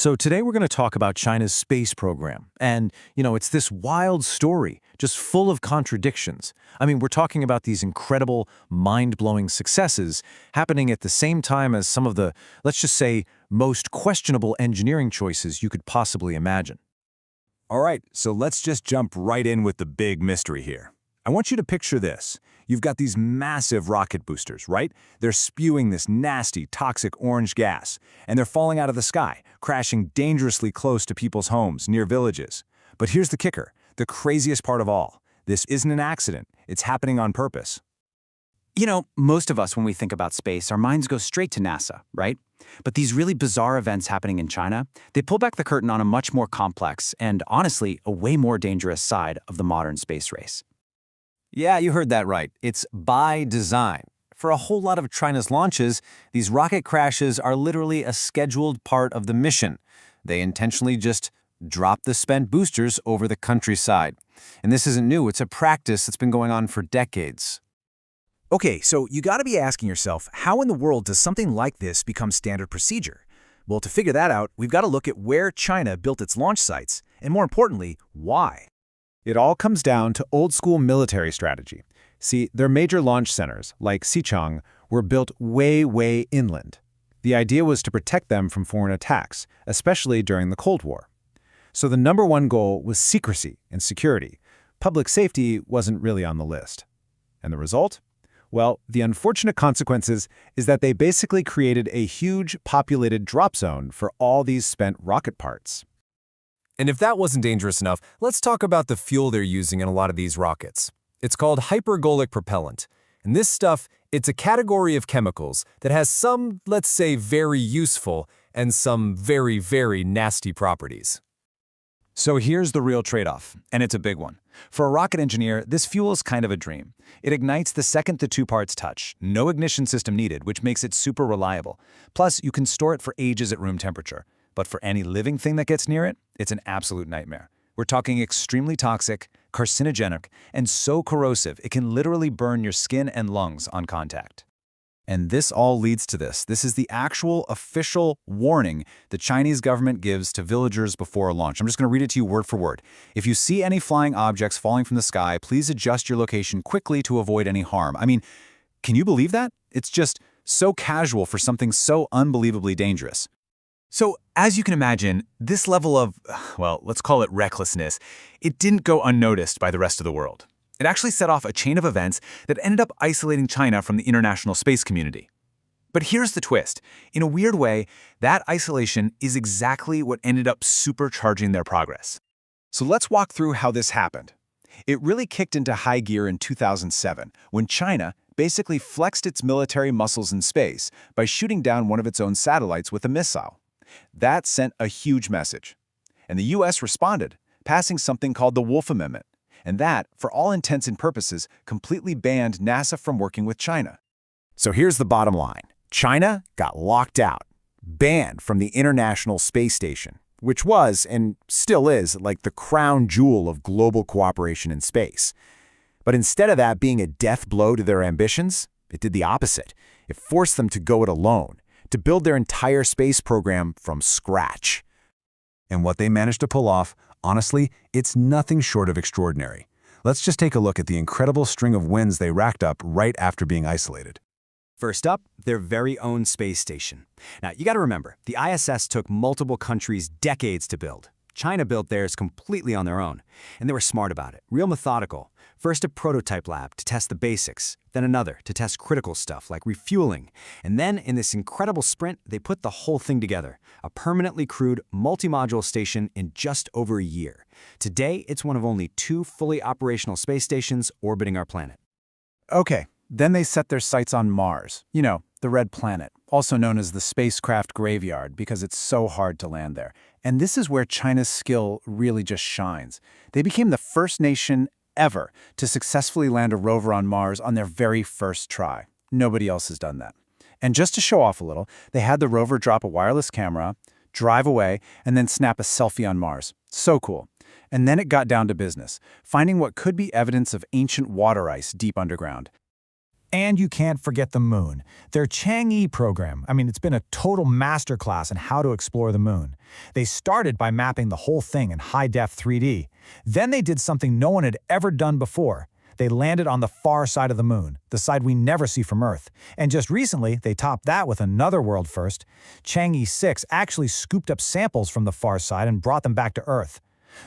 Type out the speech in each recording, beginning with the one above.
So today we're going to talk about China's space program. And, it's this wild story, just full of contradictions. I mean, we're talking about these incredible, mind-blowing successes happening at the same time as some of the, let's just say, most questionable engineering choices you could possibly imagine. All right, so let's just jump right in with the big mystery here. I want you to picture this. You've got these massive rocket boosters, right? They're spewing this nasty, toxic orange gas, and they're falling out of the sky, crashing dangerously close to people's homes, near villages. But here's the kicker, the craziest part of all. This isn't an accident. It's happening on purpose. Most of us, when we think about space, our minds go straight to NASA, right? But these really bizarre events happening in China, they pull back the curtain on a much more complex and, honestly, a way more dangerous side of the modern space race. Yeah, you heard that right. It's by design. For a whole lot of China's launches, these rocket crashes are literally a scheduled part of the mission. They intentionally just drop the spent boosters over the countryside. And this isn't new. It's a practice that's been going on for decades. Okay, so you gotta be asking yourself, how in the world does something like this become standard procedure? Well, to figure that out, we've got to look at where China built its launch sites, and more importantly, why. It all comes down to old-school military strategy. See, their major launch centers, like Xichang, were built way inland. The idea was to protect them from foreign attacks, especially during the Cold War. So the #1 goal was secrecy and security. Public safety wasn't really on the list. And the result? Well, the unfortunate consequences is that they basically created a huge populated drop zone for all these spent rocket parts. And if that wasn't dangerous enough, let's talk about the fuel they're using in a lot of these rockets. It's called hypergolic propellant. And this stuff, it's a category of chemicals that has some, let's say, very useful and some very nasty properties. So here's the real trade-off, and it's a big one. For a rocket engineer, this fuel is kind of a dream. It ignites the second the two parts touch, no ignition system needed, which makes it super reliable. Plus, you can store it for ages at room temperature. But for any living thing that gets near it, it's an absolute nightmare. We're talking extremely toxic, carcinogenic, and so corrosive it can literally burn your skin and lungs on contact. And this all leads to this. This is the actual official warning the Chinese government gives to villagers before a launch. I'm just going to read it to you word for word. If you see any flying objects falling from the sky, please adjust your location quickly to avoid any harm. I mean, can you believe that? It's just so casual for something so unbelievably dangerous. So, as you can imagine, this level of, well, let's call it recklessness, it didn't go unnoticed by the rest of the world. It actually set off a chain of events that ended up isolating China from the international space community. But here's the twist. In a weird way, that isolation is exactly what ended up supercharging their progress. So let's walk through how this happened. It really kicked into high gear in 2007, when China basically flexed its military muscles in space by shooting down one of its own satellites with a missile. That sent a huge message. And the US responded, passing something called the Wolf Amendment. And that, for all intents and purposes, completely banned NASA from working with China. So here's the bottom line. China got locked out, banned from the International Space Station, which was, and still is, like the crown jewel of global cooperation in space. But instead of that being a death blow to their ambitions, it did the opposite. It forced them to go it alone, to build their entire space program from scratch. And what they managed to pull off, honestly, it's nothing short of extraordinary. Let's just take a look at the incredible string of wins they racked up right after being isolated. First up, their very own space station. Now, you got to remember, the ISS took multiple countries decades to build. China built theirs completely on their own, and they were smart about it, real methodical. First a prototype lab to test the basics, then another to test critical stuff like refueling, and then in this incredible sprint, they put the whole thing together, a permanently crewed, multi-module station in just over a year. Today, it's one of only 2 fully operational space stations orbiting our planet. Okay, then they set their sights on Mars, the red planet, also known as the spacecraft graveyard because it's so hard to land there. And this is where China's skill really just shines. They became the first nation ever to successfully land a rover on Mars on their very first try. Nobody else has done that. And just to show off a little, they had the rover drop a wireless camera, drive away, and then snap a selfie on Mars. So cool. And then it got down to business, finding what could be evidence of ancient water ice deep underground. And you can't forget the moon. Their Chang'e program, it's been a total masterclass in how to explore the moon. They started by mapping the whole thing in high-def 3D. Then they did something no one had ever done before. They landed on the far side of the moon, the side we never see from Earth. And just recently, they topped that with another world first. Chang'e 6 actually scooped up samples from the far side and brought them back to Earth.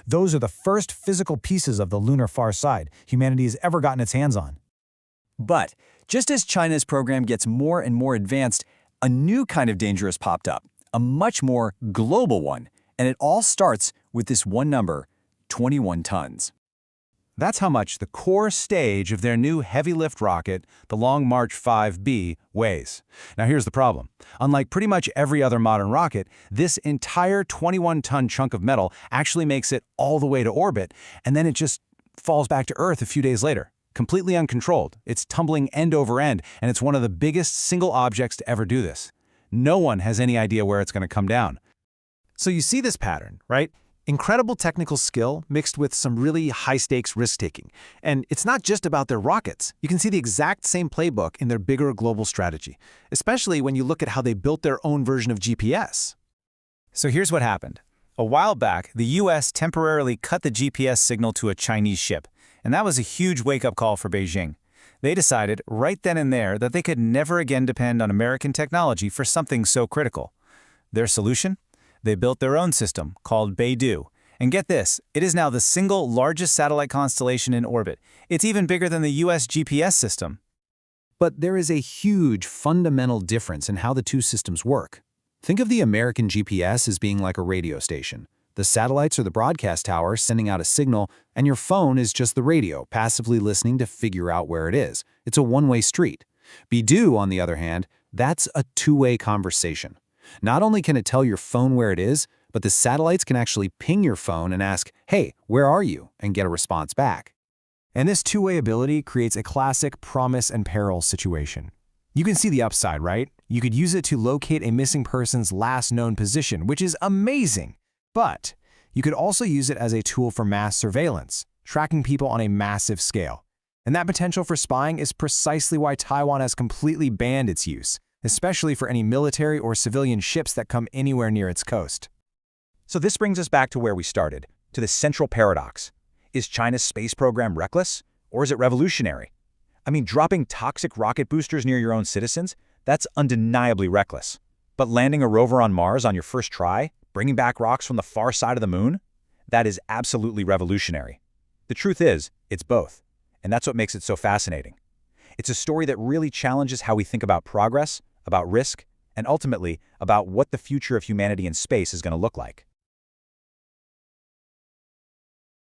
Those are the first physical pieces of the lunar far side humanity has ever gotten its hands on. But just as China's program gets more and more advanced, a new kind of danger has popped up, a much more global one. And it all starts with this one number, 21 tons. That's how much the core stage of their new heavy-lift rocket, the Long March 5B, weighs. Now here's the problem. Unlike pretty much every other modern rocket, this entire 21-ton chunk of metal actually makes it all the way to orbit, and then it just falls back to Earth a few days later. Completely uncontrolled. It's tumbling end over end, and it's one of the biggest single objects to ever do this. No one has any idea where it's going to come down. So you see this pattern, right? Incredible technical skill mixed with some really high-stakes risk-taking. And it's not just about their rockets. You can see the exact same playbook in their bigger global strategy, especially when you look at how they built their own version of GPS. So here's what happened. A while back, the US temporarily cut the GPS signal to a Chinese ship, and that was a huge wake-up call for Beijing. They decided right then and there that they could never again depend on American technology for something so critical. Their solution? They built their own system, called Beidou. And get this, it is now the single largest satellite constellation in orbit. It's even bigger than the US GPS system. But there is a huge fundamental difference in how the two systems work. Think of the American GPS as being like a radio station. The satellites are the broadcast tower sending out a signal, and your phone is just the radio, passively listening to figure out where it is. It's a one-way street. Beidou, on the other hand, that's a two-way conversation. Not only can it tell your phone where it is, but the satellites can actually ping your phone and ask, "Hey, where are you?" and get a response back. And this two-way ability creates a classic promise and peril situation. You can see the upside, right? You could use it to locate a missing person's last known position, which is amazing. But you could also use it as a tool for mass surveillance, tracking people on a massive scale. And that potential for spying is precisely why Taiwan has completely banned its use, especially for any military or civilian ships that come anywhere near its coast. So this brings us back to where we started, to the central paradox. Is China's space program reckless, or is it revolutionary? Dropping toxic rocket boosters near your own citizens, that's undeniably reckless. But landing a rover on Mars on your first try, bringing back rocks from the far side of the moon, that is absolutely revolutionary. The truth is, it's both, and that's what makes it so fascinating. It's a story that really challenges how we think about progress, about risk, and ultimately about what the future of humanity in space is going to look like.